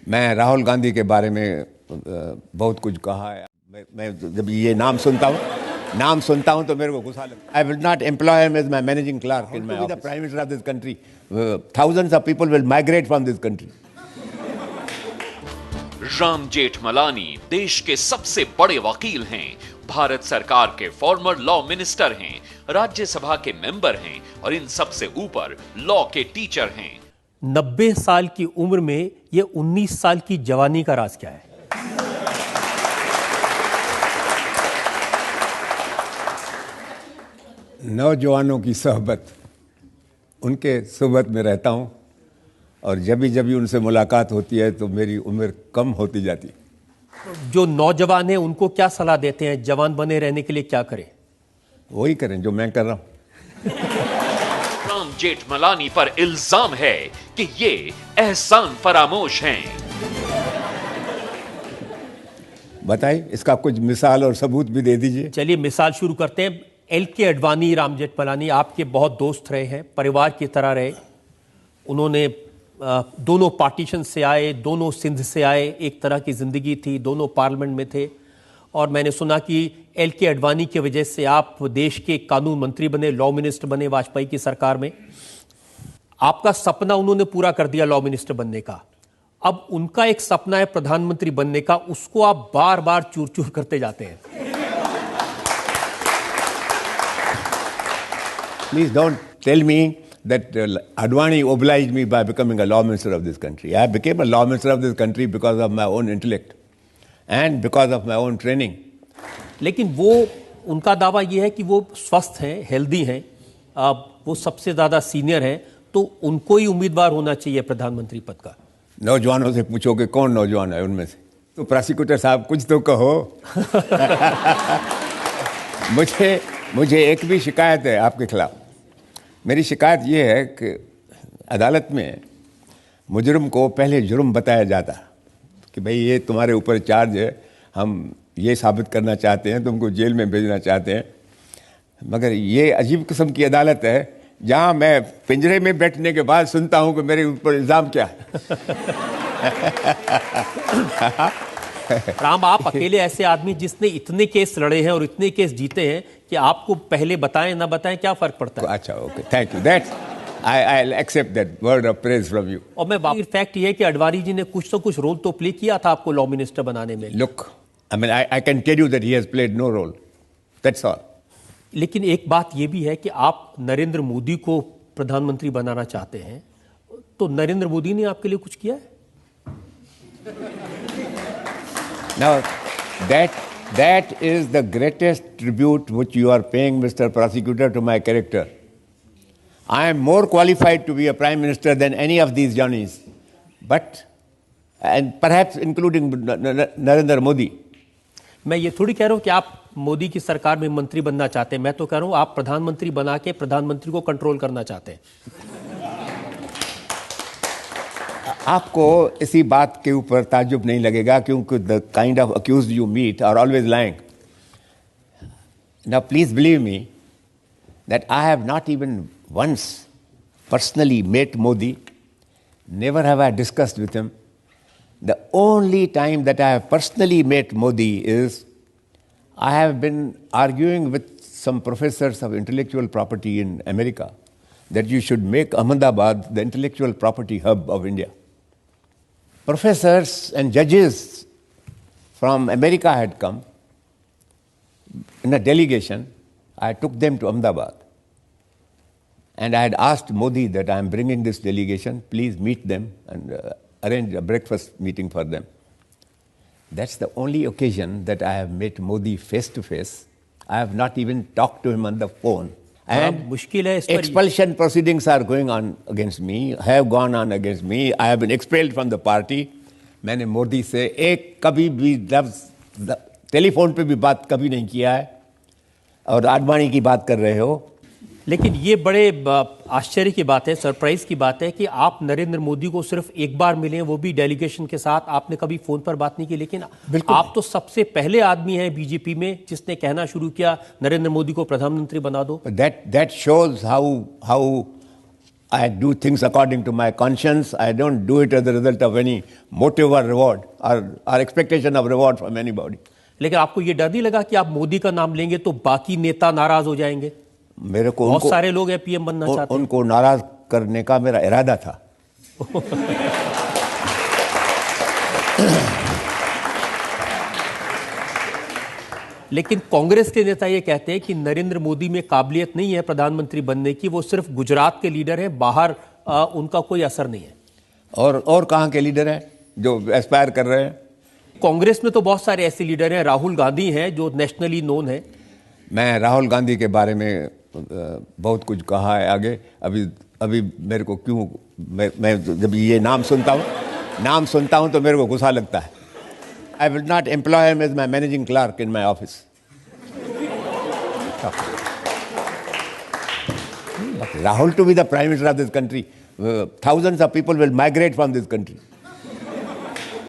मैं राहुल गांधी के बारे में बहुत कुछ कहा है। मैं जब ये नाम सुनता हूँ तो मेरे को गुस्सा लगता है। I will not employ him as my managing clerk in my office. The prime minister of this country, thousands of people will migrate from this country. Ram Jethmalani देश के सबसे बड़े वकील हैं, भारत सरकार के फॉर्मर लॉ मिनिस्टर हैं, राज्यसभा के मेंबर हैं और इन सबसे ऊपर लॉ के टीचर हैं। 90 साल की उम्र में ये 19 साल की जवानी का राज क्या है? नौजवानों की सोहबत, उनके सोहबत में रहता हूँ और जब भी उनसे मुलाकात होती है तो मेरी उम्र कम होती जाती। जो नौजवान हैं उनको क्या सलाह देते हैं? जवान बने रहने के लिए क्या करें? वही करें जो मैं कर रहा हूँ। राम जेठमलानी पर इल्जाम है कि ये एहसान फरामोश हैं। बताइए, इसका कुछ मिसाल और सबूत भी दे दीजिए। चलिए मिसाल शुरू करते हैं। एल.के. अडवाणी राम जेठमलानी आपके बहुत दोस्त रहे हैं, परिवार की तरह रहे। उन्होंने दोनों पार्टीशन से आए, दोनों सिंध से आए, एक तरह की जिंदगी थी, दोनों पार्लियामेंट में थे। और मैंने सुना कि एल.के. अडवाणी की वजह से आप देश के कानून मंत्री बने, लॉ मिनिस्टर बने वाजपेयी की सरकार में। आपका सपना उन्होंने पूरा कर दिया लॉ मिनिस्टर बनने का। अब उनका एक सपना है प्रधानमंत्री बनने का, उसको आप बार बार चूर चूर करते जाते हैं। Please don't tell me that Advani obliged me by becoming a law minister of this country. I became a law minister of this country because of my own intellect and because of my own training. लेकिन वो उनका दावा ये है कि वो स्वस्थ हैं, हेल्दी हैं, वो सबसे ज़्यादा सीनियर हैं, तो उनको ही उम्मीदवार होना चाहिए प्रधानमंत्री पद का। नौजवानों से पूछो कि कौन नौजवान है उनमें से, तो प्रोसिक्यूटर साहब कुछ तो कहो। मुझे एक भी शिकायत है आपके खिलाफ। मेरी शिकायत ये है कि अदालत में मुजरिम को पहले जुर्म बताया जाता कि भाई ये तुम्हारे ऊपर चार्ज है, हम ये साबित करना चाहते हैं, तुमको जेल में भेजना चाहते हैं। मगर ये अजीब किस्म की अदालत है जहाँ मैं पिंजरे में बैठने के बाद सुनता हूँ कि मेरे ऊपर इल्ज़ाम क्या है। राम, आप अकेले ऐसे आदमी जिसने इतने केस लड़े हैं और इतने केस जीते हैं कि आपको पहले बताएं ना बताएं क्या फर्क पड़ता है? अच्छा, okay, thank you, that's I'll accept that word of praise from you. और मैं फैक्ट ये है कि अडवाणी जी ने कुछ तो कुछ रोल तो प्ले किया था आपको लॉ मिनिस्टर बनाने में। Look, I mean, I can tell you that he has played no role. That's all. लेकिन एक बात ये भी है कि आप नरेंद्र मोदी को प्रधानमंत्री बनाना चाहते हैं, तो नरेंद्र मोदी ने आपके लिए कुछ किया है? Now, that is the greatest tribute which you are paying, Mr. Prosecutor, to my character. I am more qualified to be a prime minister than any of these Johnnies, and perhaps including Narendra Modi. मैं ये थोड़ी कह रहा हूँ कि आप मोदी की सरकार में मंत्री बनना चाहते हैं, मैं तो कह रहा हूँ आप प्रधानमंत्री बना के प्रधानमंत्री को कंट्रोल करना चाहते हैं। आपको इसी बात के ऊपर ताज्जुब नहीं लगेगा क्योंकि the kind of accused you meet are always lying. Now please believe me that I have not even once personally met Modi. Never have I discussed with him. The only time that I have personally met Modi is I have been arguing with some professors of intellectual property in America that you should make Ahmedabad the intellectual property hub of India. Professors and judges from America had come in a delegation. I took them to Ahmedabad. And I had asked Modi that I am bringing this delegation, please meet them and arrange a breakfast meeting for them. That's the only occasion that I have met Modi face to face. I have not even talked to him on the phone. And expulsion proceedings are going on against me, have gone on against me. I have been expelled from the party. मैंने मोदी से एक कभी भी लफ्ज़ telephone पे भी बात कभी नहीं किया है और आडवाणी की बात कर रहे हो। लेकिन ये बड़े आश्चर्य की बात है, सरप्राइज की बात है कि आप नरेंद्र मोदी को सिर्फ एक बार मिले, वो भी डेलीगेशन के साथ। आपने कभी फोन पर बात नहीं की। लेकिन आप तो सबसे पहले आदमी हैं बीजेपी में जिसने कहना शुरू किया नरेंद्र मोदी को प्रधानमंत्री बना दो। That shows how I do things according to my conscience. I don't do it as a result of any motive or reward or expectation of reward from anybody. लेकिन आपको ये डर नहीं लगा कि आप मोदी का नाम लेंगे तो बाकी नेता नाराज हो जाएंगे? मेरे को बहुत सारे लोग हैं पीएम बनना चाहते हैं। उनको नाराज करने का मेरा इरादा था। लेकिन कांग्रेस के नेता ये कहते हैं कि नरेंद्र मोदी में काबिलियत नहीं है प्रधानमंत्री बनने की, वो सिर्फ गुजरात के लीडर हैं, बाहर उनका कोई असर नहीं है। और कहाँ के लीडर हैं जो एस्पायर कर रहे हैं? कांग्रेस में तो बहुत सारे ऐसे लीडर हैं, राहुल गांधी हैं जो नेशनली नोन है। मैं राहुल गांधी के बारे में बहुत कुछ कहा है आगे। अभी मेरे को क्यों, मैं जब ये नाम सुनता हूँ तो मेरे को गुस्सा लगता है। I will not employ him as my managing clerk in my office. But Rahul to be the Prime Minister of this country, thousands of people will migrate from this country.